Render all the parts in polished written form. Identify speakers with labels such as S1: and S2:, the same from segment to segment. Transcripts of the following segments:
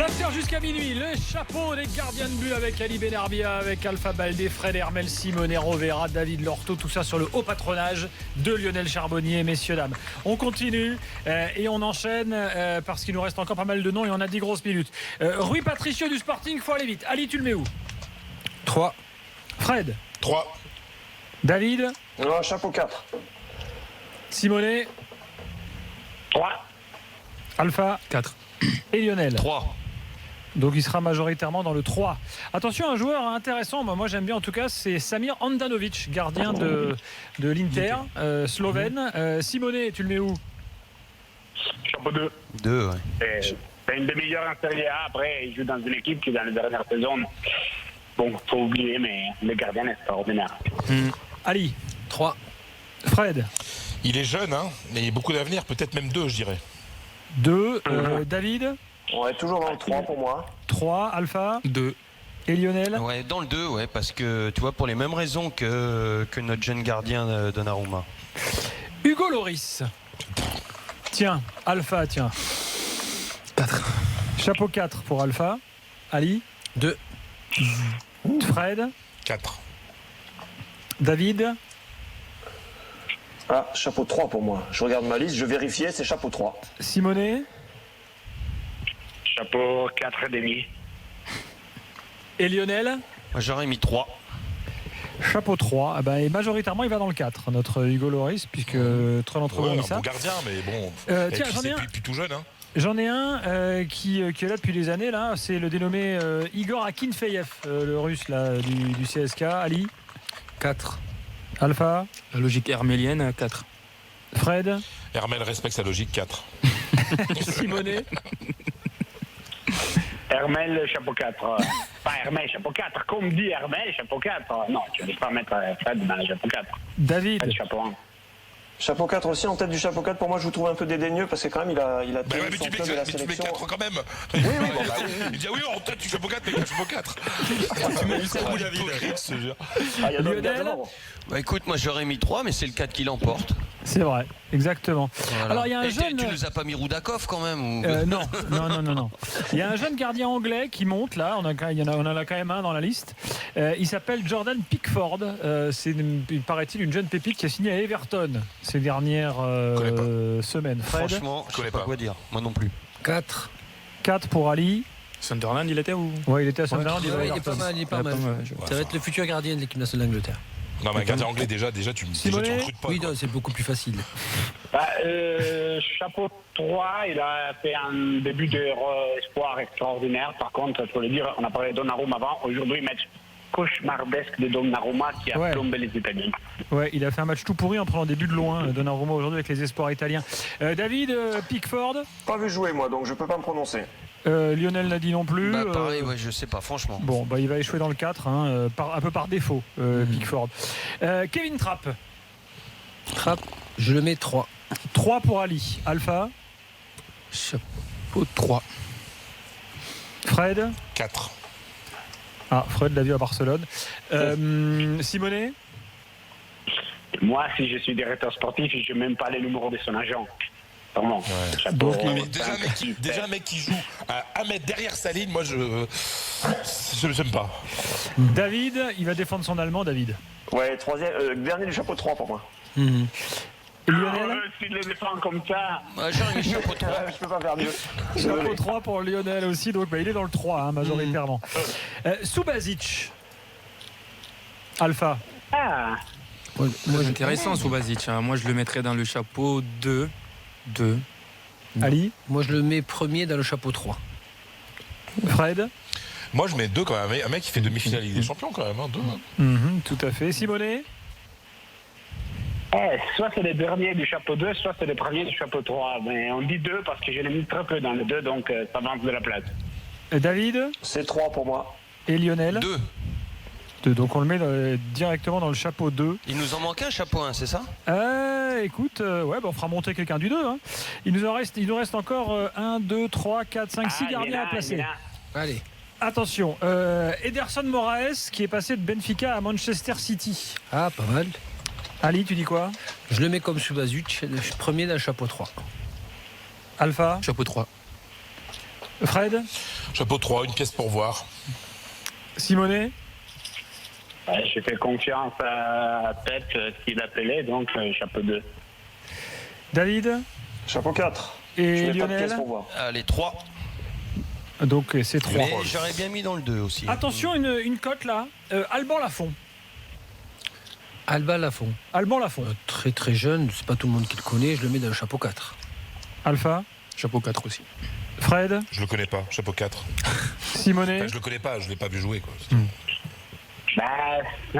S1: L'after jusqu'à minuit, le chapeau des gardiens de but avec Ali Benarbia, avec Alpha Baldé, Fred Hermel, Simone Rovera, David Lorto, tout ça sur le haut patronage de Lionel Charbonnier, messieurs, dames. On continue et on enchaîne parce qu'il nous reste encore pas mal de noms et on a 10 grosses minutes. Rui Patricio du Sporting, faut aller vite. Ali, tu le mets où?
S2: 3.
S1: Fred?
S3: 3.
S1: David?
S4: Non, chapeau 4.
S1: Simone?
S5: 3.
S1: Alpha?
S2: 4.
S1: Et Lionel?
S2: 3.
S1: Donc il sera majoritairement dans le 3. Attention, un joueur intéressant, moi j'aime bien en tout cas, c'est Samir Handanovic, gardien de l'Inter, slovène. Simone, tu le mets où?
S5: Chapeau 2.
S2: 2, ouais.
S5: C'est une des meilleures en Serie A. Après, il joue dans une équipe qui, dans les dernières saisons, bon, faut oublier, mais le gardien est extraordinaire.
S1: Ali?
S2: 3.
S1: Fred?
S3: Il est jeune, hein, mais il a beaucoup d'avenir, peut-être même 2, je dirais.
S1: 2. David?
S4: On est toujours dans le 3 pour moi.
S1: 3. Alpha?
S2: 2.
S1: Et Lionel?
S6: Ouais, dans le 2, ouais, parce que tu vois, pour les mêmes raisons que notre jeune gardien Donnarumma.
S1: Hugo Lloris? Tiens, Alpha, tiens.
S2: 4.
S1: Chapeau 4 pour Alpha. Ali?
S2: 2.
S1: Fred?
S3: 4.
S1: David?
S4: Ah, chapeau 3 pour moi. Je regarde ma liste, je vérifiais, c'est chapeau 3.
S1: Simone?
S5: Chapeau 4,5.
S1: Et Lionel?
S6: Moi, j'aurais mis 3.
S1: Chapeau 3. Ah ben, et majoritairement, il va dans le 4, notre Hugo Lloris, puisque très d'entre vous ont
S3: Ouais,
S1: mis
S3: un
S1: ça.
S3: bon gardien, mais bon.
S1: Tiens,
S3: et puis
S1: j'en ai
S3: c'est
S1: un.
S3: plus tout jeune, hein.
S1: J'en ai un qui est là depuis des années, là. C'est le dénommé Igor Akinfeyev, le russe là, du CSK. Ali?
S2: 4.
S1: Alpha?
S2: La logique hermélienne, 4.
S1: Fred?
S3: Hermel respecte sa logique, 4.
S1: Simone?
S5: Hermel, chapeau 4. Pas Hermel, chapeau 4. Comme dit Hermel, chapeau 4. Non, tu ne peux pas mettre Fred dans le chapeau 4.
S1: David?
S5: Fred, chapeau 1.
S4: Chapeau 4 aussi, en tête du chapeau 4, pour moi, je vous trouve un peu dédaigneux parce que quand même, il a
S3: Bah
S4: tiré
S3: ouais, mais
S4: son
S3: tu mets,
S4: club de la
S3: mais tu mets
S4: sélection.
S3: 4 quand même.
S4: Oui, bon, bah oui.
S3: Il dit ah oui, en tête du chapeau 4, mais le chapeau 4.
S2: Tu mets jusqu'au bout,
S3: David.
S4: Ah, il y a d'autres
S1: Lionel?
S4: gars devant.
S6: Bah écoute, moi j'aurais mis 3, mais c'est le 4 qui l'emporte.
S1: C'est vrai, exactement.
S6: Voilà.
S1: Alors, il y a un
S6: Et
S1: jeune...
S6: tu nous as pas mis Roudakov quand même ou...
S1: Non. Il y a un jeune gardien anglais qui monte là. On en a quand même un dans la liste. Il s'appelle Jordan Pickford. C'est, il paraît-il, une jeune pépite qui a signé à Everton ces dernières semaines. Fred?
S6: Franchement, je sais
S3: connais
S6: pas
S3: pas.
S6: quoi dire. Moi non plus.
S2: 4.
S1: 4 pour Ali.
S2: Sunderland, il était où?
S1: Ouais, il était à Sunderland.
S7: Il est pas mal, il est pas mal. Ça va être le futur gardien de l'équipe nationale d'Angleterre.
S3: Non, mais un gardien anglais, déjà tu
S1: Simone?
S3: recrutes pas.
S7: Oui,
S3: quoi.
S7: non, c'est beaucoup plus facile.
S5: Bah, chapeau 3, il a fait un début d'espoir extraordinaire. Par contre, il faut le dire, on a parlé de Donnarumma avant. Aujourd'hui, match cauchemardesque de Donnarumma qui a plombé les Italiens.
S1: Ouais, il a fait un match tout pourri en prenant des buts de loin. Donnarumma aujourd'hui avec les espoirs italiens. David, Pickford.
S4: Pas vu jouer, moi, donc je peux pas me prononcer.
S1: Lionel n'a dit non plus.
S6: Bah pareil, ouais, je sais pas, franchement.
S1: Bon, bah, il va échouer dans le 4, un peu par défaut, Pickford. Kevin Trapp.
S7: Je le mets 3.
S1: 3 pour Ali. Alpha.
S2: Chapeau 3.
S1: Fred.
S3: 4.
S1: Ah, Fred l'a vu à Barcelone. Simone.
S5: Moi, si je suis directeur sportif, je n'ai même pas les numéros de son agent. Vraiment.
S3: Ouais.
S5: Chapeau,
S3: Non, mais déjà un mec qui joue à 1 mètre derrière sa ligne, moi je j'aime pas.
S1: David, il va défendre son allemand, David.
S4: Ouais, dernier du chapeau 3 pour moi.
S1: Et Lionel.
S5: S'il le défend comme ça.
S6: J'aurais mis chapeau 3.
S4: Je peux pas faire mieux.
S1: Chapeau 3 pour Lionel aussi, donc il est dans le 3 majoritairement. Subasic. Alpha.
S5: Ah,
S7: Moi,
S2: C'est intéressant, Subasic. Moi, je le mettrais dans le chapeau 2.
S1: Ali.
S7: moi, je le mets premier dans le chapeau 3.
S1: Fred.
S3: Moi je mets 2 quand même. Un mec qui fait demi-finale Ligue des Champions quand même, hein, 2.
S1: Tout à fait. Simone.
S5: soit c'est le dernier du chapeau 2, soit c'est le premier du chapeau 3. Mais on dit 2 parce que je l'ai mis très peu dans le 2, donc ça avance de la place.
S1: David.
S4: C'est 3 pour moi.
S1: Et Lionel.
S6: 2.
S1: Donc on le met directement dans le chapeau 2.
S6: Il nous en manque un chapeau 1, c'est ça?
S1: Écoute, on fera monter quelqu'un du 2. Il nous reste encore 1, 2, 3, 4, 5, 6 gardiens à placer.
S7: Allez.
S1: Attention, Ederson Moraes qui est passé de Benfica à Manchester City.
S7: Ah, pas mal.
S1: Ali, tu dis quoi?
S7: Je le mets comme Subasic, le premier dans le chapeau 3.
S1: Alpha.
S2: Chapeau 3.
S1: Fred.
S3: Chapeau 3, une pièce pour voir.
S1: Simonet?
S5: J'ai fait confiance à Pep s'il appelait, donc chapeau 2.
S1: David?
S4: Chapeau 4.
S1: Et
S4: Je mets pas de
S1: Lionel?
S4: pièce pour voir.
S6: Allez, 3.
S1: Donc c'est 3.
S6: Mais j'aurais bien mis dans le 2 aussi.
S1: Attention, une cote là. Alban Lafont.
S7: Alban Lafont.
S1: Alban Lafont.
S7: Très très jeune, c'est pas tout le monde qui le connaît, je le mets dans le chapeau 4.
S1: Alpha?
S2: Chapeau 4 aussi.
S1: Fred?
S3: Je le connais pas, chapeau 4.
S1: Simonet?
S3: Enfin, je le connais pas, je l'ai pas vu jouer, quoi.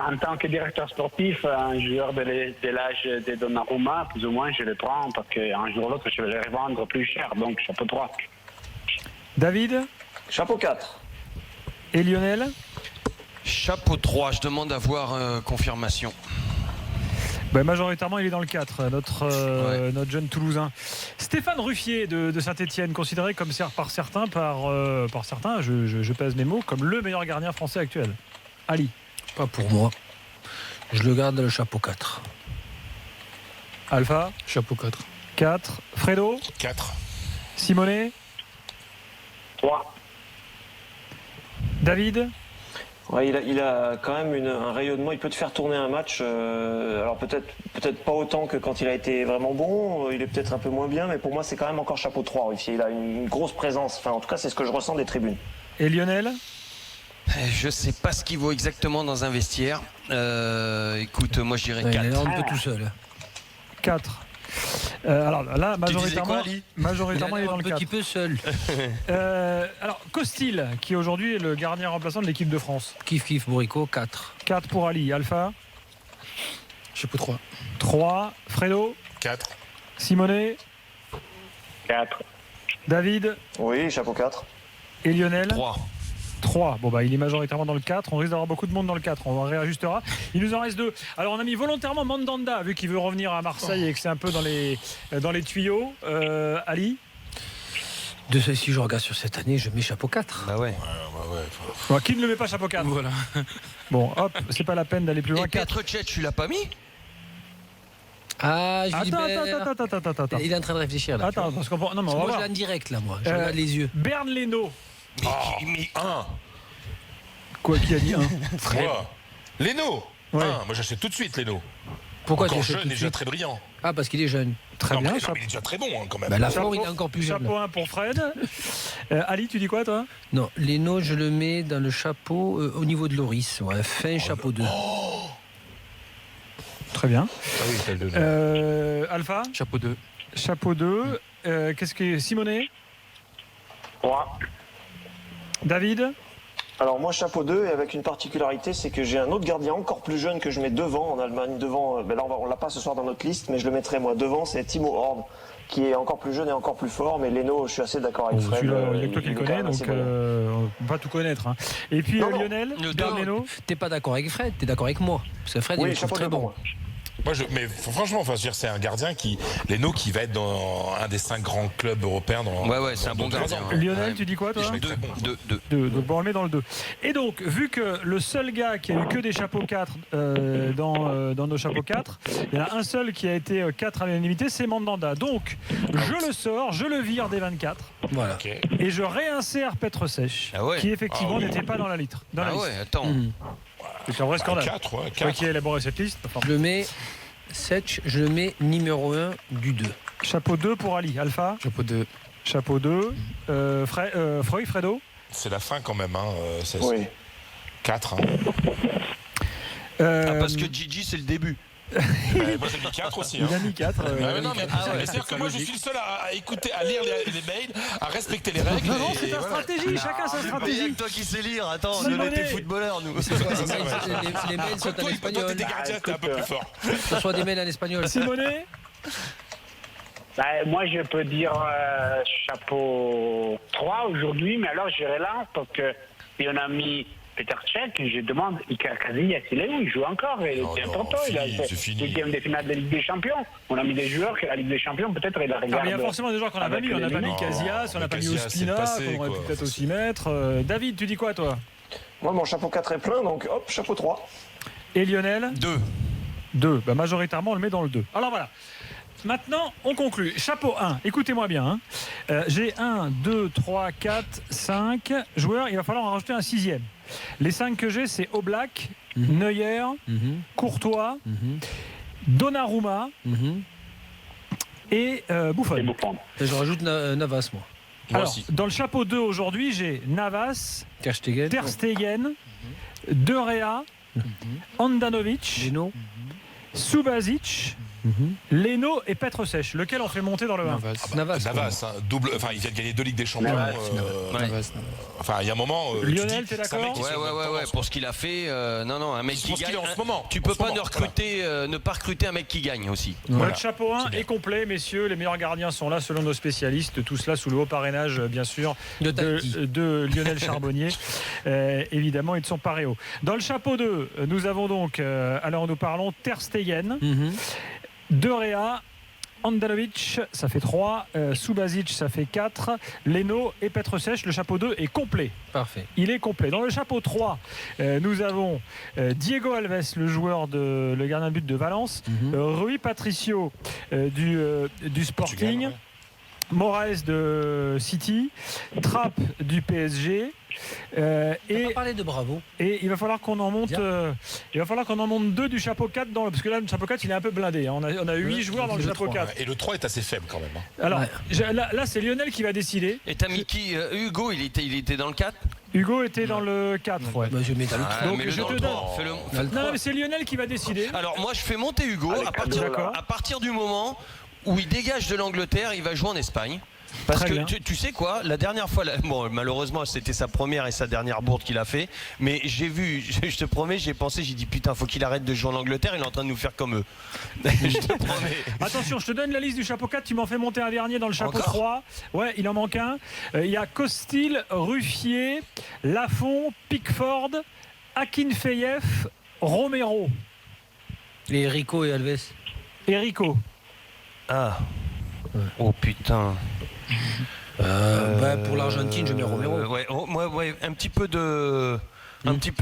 S5: En tant que directeur sportif, un joueur de l'âge de Donnarumma, plus ou moins, je le prends parce qu'un jour ou l'autre, je vais le revendre plus cher, donc chapeau 3.
S1: David?
S4: Chapeau 4.
S1: Et Lionel?
S6: Chapeau 3, je demande à voir confirmation.
S1: Majoritairement, il est dans le 4, notre jeune Toulousain. Stéphane Ruffier de Saint-Etienne, considéré comme par certains, je pèse mes mots, comme le meilleur gardien français actuel. Ali?
S7: Pas pour moi. Je le garde dans le chapeau 4.
S1: Alpha?
S2: Chapeau 4.
S1: 4. Fredo?
S3: 4.
S1: Simonet?
S5: 3.
S1: David?
S4: Ouais, il a quand même un rayonnement. Il peut te faire tourner un match. Alors peut-être pas autant que quand il a été vraiment bon. Il est peut-être un peu moins bien, mais pour moi c'est quand même encore chapeau 3. Ruffier. Il a une grosse présence. Enfin, en tout cas, c'est ce que je ressens des tribunes.
S1: Et Lionel?
S6: Je sais pas ce qu'il vaut exactement dans un vestiaire. Écoute, moi je dirais
S7: Il
S6: 4.
S7: est là un peu tout seul.
S1: 4. Alors là, majoritairement,
S6: Ali
S1: il est dans
S7: un
S1: le 4.
S7: petit peu seul.
S1: Alors, Costil, qui aujourd'hui est le gardien remplaçant de l'équipe de France.
S7: Kiff Bourrico, 4.
S1: 4 pour Ali. Alpha?
S2: Chapeau 3.
S1: 3. Fredo?
S3: 4.
S1: Simonet?
S5: 4.
S1: David?
S4: Oui, chapeau 4.
S1: Et Lionel?
S6: 3.
S1: 3. Bon, il est majoritairement dans le 4. On risque d'avoir beaucoup de monde dans le 4. On réajustera. Il nous en reste 2. Alors, on a mis volontairement Mandanda, vu qu'il veut revenir à Marseille et que c'est un peu dans les tuyaux. Ali?
S7: Si je regarde sur cette année, je mets chapeau 4.
S6: Bah ouais.
S1: Bon, qui ne le met pas chapeau 4?
S2: Voilà.
S1: Bon, hop, c'est pas la peine d'aller plus loin.
S6: Et Petr Cech, tu l'as pas mis?
S7: Ah, Gilbert.
S1: Attends.
S7: Il est en train de réfléchir là.
S1: Attends, parce qu'on... Non, mais on va
S7: Moi, je
S1: voir.
S7: l'ai en direct là, moi. Je regarde les yeux.
S1: Berne Leno.
S3: Mais 1.
S1: Quoi, qui a dit 1?
S3: Moi. Leno.
S1: Ouais.
S3: 1. Moi, j'achète tout de suite, Leno.
S7: Pourquoi tu
S3: Encore
S7: achètes
S3: jeune
S7: tout
S3: et
S7: de
S3: déjà
S7: suite?
S3: très brillant.
S7: Ah, parce qu'il est jeune.
S1: Très
S3: Non,
S1: bien.
S3: mais il est déjà très bon, hein, quand même.
S7: Bah, Lafont, il est encore plus jeune.
S1: Chapeau 1 pour Fred. Ali, tu dis quoi, toi?
S7: Non, Leno, je le mets dans le chapeau au niveau de Loris. Ouais, fin chapeau 2.
S1: Très bien.
S3: Ah oui, t'as le 2.
S1: Alpha?
S2: Chapeau 2.
S1: Chapeau 2. Qu'est-ce que Simonet?
S5: 3.
S1: David?
S4: Alors moi chapeau 2 et avec une particularité, c'est que j'ai un autre gardien encore plus jeune que je mets devant en Allemagne. Devant, là on l'a pas ce soir dans notre liste, mais je le mettrai moi devant, c'est Timo Horn, qui est encore plus jeune et encore plus fort. Mais Leno, je suis assez d'accord avec Fred.
S1: Il n'y a que toi qui le
S4: est quand
S1: connais,
S4: même
S1: donc
S4: assez bon.
S1: on va tout connaître. Hein. Et puis
S4: Non, non.
S1: Lionel? Berne Leno?
S7: T'es pas d'accord avec Fred, t'es d'accord avec moi. Parce que Fred, il
S4: Oui,
S7: le trouve
S4: chapeau
S7: très
S4: 2 pour
S7: bon.
S4: moi.
S3: Moi, mais franchement, enfin, je veux dire, c'est un gardien Leno qui va être dans un des 5 grands clubs européens.
S6: Ouais, c'est un bon gardien.
S1: Lionel,
S6: Ouais.
S1: tu dis quoi, toi?
S6: 2.
S1: 2. Donc bon, on le met dans le 2. Et donc, vu que le seul gars qui a eu que des chapeaux 4 dans nos chapeaux 4, il y en a un seul qui a été 4 à l'unanimité, c'est Mandanda. Donc, je le sors, je le vire des 24
S7: Voilà.
S3: Ok.
S1: et je réinsère Petr Cech,
S6: Ah ouais.
S1: qui effectivement
S3: Ah oui.
S1: n'était pas dans la liste.
S6: Ah ouais, attends.
S1: C'est un vrai scandale.
S3: 4, ouais.
S1: Toi
S3: 4.
S1: qui as élaboré cette liste. Enfin,
S7: Je le mets Sech, je le mets numéro 1 du 2.
S1: chapeau 2 pour Ali. Alpha?
S2: Chapeau 2.
S1: Chapeau 2. Fredo?
S3: C'est la fin quand même. Hein. C'est
S4: Oui.
S3: 4. Hein.
S6: Parce que Gigi, c'est le début.
S3: Moi, j'ai mis 4 aussi. Hein.
S1: Il a mis 4.
S3: Mais non, mais c'est-à-dire que moi, je suis le seul à écouter, à lire les mails, à respecter les règles.
S1: Non,
S3: et
S1: c'est ta
S3: voilà.
S1: stratégie, chacun sa stratégie.
S6: toi qui sais lire. Attends,
S1: Simonet.
S6: on était footballeurs, nous.
S7: Les mails sont en
S3: Toi, toi,
S7: espagnol.
S3: t'étais gardien, t'es un peu plus fort.
S7: Ce soit des mails en espagnol.
S1: Simonet?
S5: Moi, je peux dire chapeau 3 aujourd'hui, mais alors j'irai là parce que si on a mis Petr Cech, je demande Iker Casillas, il est où? Il joue encore, il
S3: Non,
S5: était
S3: non,
S5: important, il a
S3: fini,
S5: fait
S3: c'est fini.
S5: 8e des finales de la Ligue des Champions. On a mis des joueurs que la Ligue des Champions, peut-être, il la
S1: Ah,
S5: regarde.
S1: mais il y a forcément des joueurs qu'on n'a pas
S5: avec
S1: mis. On n'a
S5: les
S1: pas mis
S5: noms.
S1: Casillas, on n'a
S3: mais
S1: pas mis
S3: Casillas,
S1: Ospina,
S3: c'est passé,
S1: qu'on aurait pu
S3: quoi.
S1: peut-être aussi mettre. David, tu dis quoi, toi?
S4: Moi mon chapeau 4 est plein, donc hop, chapeau 3.
S1: Et Lionel?
S6: 2.
S1: 2. Majoritairement, on le met dans le 2. Alors voilà. maintenant, on conclut. Chapeau 1, écoutez-moi bien. J'ai 1, 2, 3, 4, 5 joueurs. Il va falloir en rajouter un 6e. Les 5 que j'ai, c'est Oblak, Neuer, Courtois, Donnarumma et Buffon.
S5: Et Buffon.
S7: Et je rajoute Navas, moi.
S1: Alors,
S3: aussi.
S1: dans le chapeau 2 aujourd'hui, j'ai Navas,
S7: Ter Stegen,
S1: Ter Stegen, De Gea, Handanovic,
S7: Leno.
S1: Subasic, Leno et Petrosech. Lequel on fait monter dans le 1?
S2: Navas.
S3: Navas, hein, double. Enfin, il vient de gagner 2 Ligues des Champions.
S2: Navas.
S3: Enfin, il y a un moment.
S1: Lionel, t'es d'accord?
S6: Ouais. Pour ce qu'il a fait, non, un mec qui
S3: Pour ce qu'il
S6: gagne.
S3: est en ce moment.
S6: Tu peux pas ne pas recruter un mec qui gagne aussi.
S1: Voilà. Le chapeau 1 est complet, messieurs. Les meilleurs gardiens sont là, selon nos spécialistes. Tout cela sous le haut parrainage, bien sûr, de Lionel Charbonnier. Évidemment, ils ne sont pas réaux. Dans le chapeau 2, nous avons donc, alors nous parlons Ter Stegen, De Gea, Handanovic, ça fait 3, Subasic, ça fait 4, Leno et Petrosech. Le chapeau 2 est complet.
S7: Parfait.
S1: Il est complet. Dans le chapeau 3, nous avons Diego Alves, le gardien de but de Valence, Rui Patricio du Sporting, Moraes de City, Trapp du PSG.
S7: Et pas parler de Bravo.
S1: Et il va falloir qu'on en monte. Il va falloir qu'on en monte 2 du chapeau 4 parce que là le chapeau 4 il est un peu blindé. Hein. On a 8 joueurs dans le chapeau
S3: 3.
S1: 4.
S3: Et le 3 est assez faible quand même.
S1: Alors là c'est Lionel qui va décider.
S6: Et t'as mis qui Hugo, il était dans le 4.
S1: Hugo était dans le 4. Ouais.
S7: Bah, je mets dans le 3.
S1: Donc je te donne. Non mais c'est Lionel qui va décider.
S6: Alors moi je fais monter Hugo à partir du moment où il dégage de l'Angleterre, il va jouer en Espagne. Parce
S1: Très
S6: que
S1: bien.
S6: tu sais quoi, la dernière fois, bon malheureusement c'était sa première et sa dernière bourde qu'il a fait, mais j'ai vu, je te promets, j'ai dit putain faut qu'il arrête de jouer en Angleterre, il est en train de nous faire comme eux. Je te promets.
S1: Attention, je te donne la liste du chapeau 4, tu m'en fais monter un dernier dans le chapeau
S6: Encore
S1: 3. Ouais, il en manque un. Il y a Costil, Ruffier, Lafont, Pickford, Akinfeyev, Romero
S7: Et Rico et Alves.
S1: et Rico.
S6: Ah. Oh putain.
S7: Pour l'Argentine, je mets Romero.
S6: Ouais, un petit peu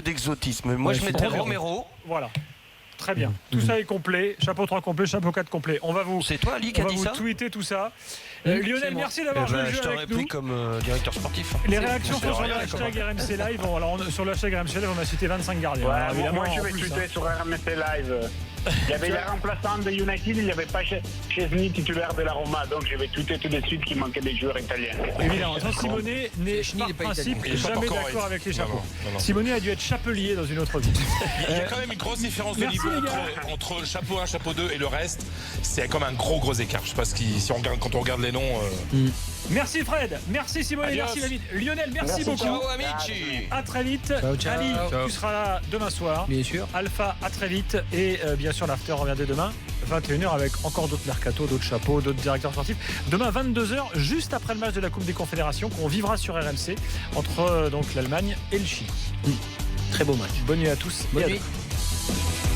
S6: d'exotisme. Moi,
S1: Ouais,
S6: je mettrais
S1: Romero.
S6: Romero.
S1: Voilà. Très bien. Tout ça est complet. Chapeau 3 complet, chapeau 4 complet. On va vous
S6: C'est toi, Ali, qui a dit ça
S1: tweeter tout ça.
S7: C'est
S1: Lionel,
S7: moi.
S1: merci d'avoir joué le
S6: Je
S1: jeu
S6: t'aurais
S1: avec
S6: pris
S1: nous.
S6: comme directeur sportif.
S1: Les réactions sont sur le
S3: rien,
S1: hashtag RMC Live. Bon, alors sur le hashtag RMC Live, on a cité 25 gardiens.
S5: Ouais,
S1: Alors, évidemment,
S5: moi je
S1: en
S5: vais
S1: plus,
S5: tweeter
S1: hein.
S5: sur RMC Live. Il y avait les remplaçants de United, il n'y avait pas Chesney titulaire de la Roma, donc je vais tweeter tout de suite qu'il manquait des joueurs italiens.
S1: Évidemment, Simonet n'est
S7: Chesney
S1: par
S7: n'est pas
S1: principe
S7: italien.
S1: jamais
S3: pas
S1: d'accord avec les chapeaux.
S3: Non.
S1: Simonet a dû être chapelier dans une autre vie.
S3: Il y a quand même une grosse différence de
S1: Merci,
S3: niveau
S1: les gars.
S3: entre le chapeau 1, chapeau 2 et le reste. C'est comme un gros écart. Je sais pas quand on regarde les noms.
S1: Merci Fred, merci Simonet,
S3: Adios.
S1: merci David. Lionel, merci beaucoup.
S6: Ciao, amici.
S1: À très vite.
S7: Ciao.
S1: Ali,
S7: Ciao.
S1: tu seras là demain soir.
S7: Bien sûr.
S1: Alpha, à très vite. Et bien sûr, l'after revient dès demain, 21h, avec encore d'autres mercato, d'autres chapeaux, d'autres directeurs sportifs. Demain, 22h, juste après le match de la Coupe des Confédérations, qu'on vivra sur RMC, entre donc l'Allemagne et le Chili.
S7: Très beau match.
S1: Bonne nuit à tous.
S7: Bonne
S1: et à
S7: nuit.
S1: demain.